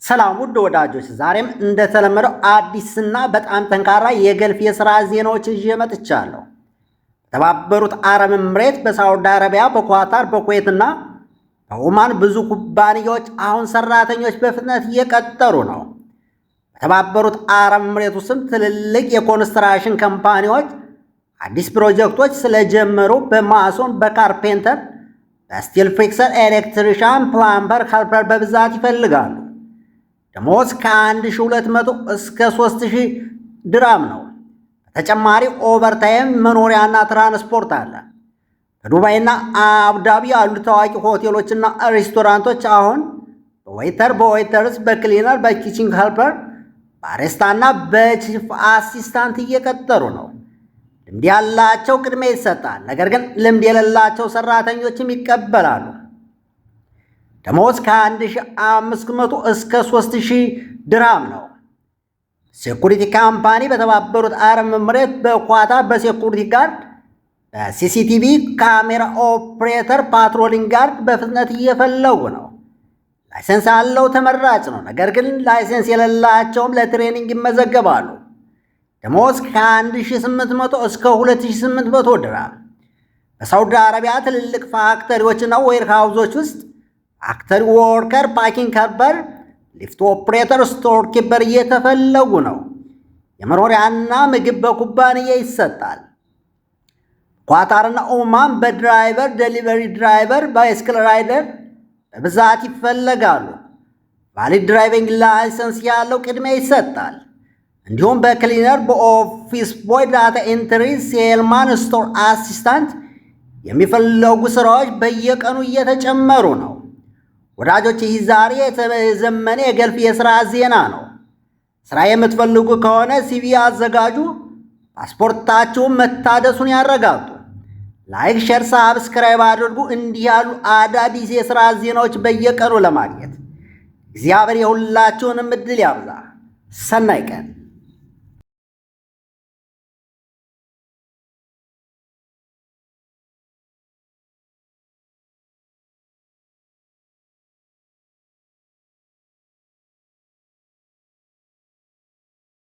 ሰላም ውድ ወዳጆች፣ ዛሬም እንደተለመደው አዲስና በጣም ጠንካራ የገልፍ የሥራ ዜናዎች ይዤ መጥቻለሁ። በተባበሩት አረብ ኤምሬት፣ በሳውዲ አረቢያ፣ በኳታር፣ በኩዌትና በኦማን ብዙ ኩባንያዎች አሁን ሰራተኞች በፍጥነት እየቀጠሩ ነው። በተባበሩት አረብ ኤምሬት ውስጥም ትልልቅ የኮንስትራክሽን ካምፓኒዎች አዲስ ፕሮጀክቶች ስለጀመሩ በማሶን፣ በካርፔንተር፣ በስቲል ፊክሰር፣ ኤሌክትሪሻን፣ ፕላምበር፣ ሄልፐር በብዛት ይፈልጋሉ። ደሞዝ ከ1200 እስከ 3000 ድራም ነው። በተጨማሪ ኦቨርታይም፣ መኖሪያና ትራንስፖርት አለ። በዱባይና አቡዳቢ ያሉ ታዋቂ ሆቴሎችና ሬስቶራንቶች አሁን በዌይተርስ፣ በክሊነር፣ በኪችን ሄልፐር፣ ባሪስታና በቺፍ አሲስታንት እየቀጠሩ ነው። ልምድ ያላቸው ቅድሚያ ይሰጣል፣ ነገር ግን ልምድ የሌላቸው ሰራተኞችም ይቀበላሉ። ደሞዝ ከ1500 እስከ 3000 ድርሃም ነው። ሴኩሪቲ ካምፓኒ በተባበሩት አረብ ኤምሬት፣ በኳታር በሴኩሪቲ ጋርድ፣ በሲሲቲቪ ካሜራ ኦፕሬተር፣ ፓትሮሊንግ ጋርድ በፍጥነት እየፈለጉ ነው። ላይሰንስ ያለው ተመራጭ ነው፣ ነገር ግን ላይሰንስ የሌላቸውም ለትሬኒንግ ይመዘገባሉ። ደሞዝ ከ1800 እስከ 2800 ድርሃም። በሳውዲ አረቢያ ትልልቅ ፋክተሪዎችና ዌርሃውዞች ውስጥ ፋክተሪ ወርከር፣ ፓኪንግ ሄልፐር፣ ሊፍት ኦፕሬተር፣ ስቶር ኪፐር እየተፈለጉ ነው። የመኖሪያና ምግብ በኩባንያ ይሰጣል። ኳታርና ኦማን በድራይቨር፣ ዴሊቨሪ ድራይቨር፣ ባይስክል ራይደር በብዛት ይፈለጋሉ። ቫሊድ ድራይቪንግ ላይሰንስ ያለው ቅድሚያ ይሰጣል። እንዲሁም በክሊነር፣ በኦፊስ ቦይ፣ ዳታ ኤንትሪ፣ ሴልማን፣ ስቶር አሲስታንት የሚፈለጉ ስራዎች በየቀኑ እየተጨመሩ ነው። ወዳጆች፣ ይህ ዛሬ የተዘመነ የገልፍ የሥራ ዜና ነው። ሥራ የምትፈልጉ ከሆነ ሲቪ አዘጋጁ፣ ፓስፖርታችሁን መታደሱን ያረጋግጡ። ላይክ፣ ሼር፣ ሳብስክራይብ አድርጉ። እንዲህ ያሉ አዳዲስ የሥራ ዜናዎች በየቀኑ ለማግኘት እግዚአብሔር የሁላችሁንም ዕድል ያብዛ። ሰናይ ቀን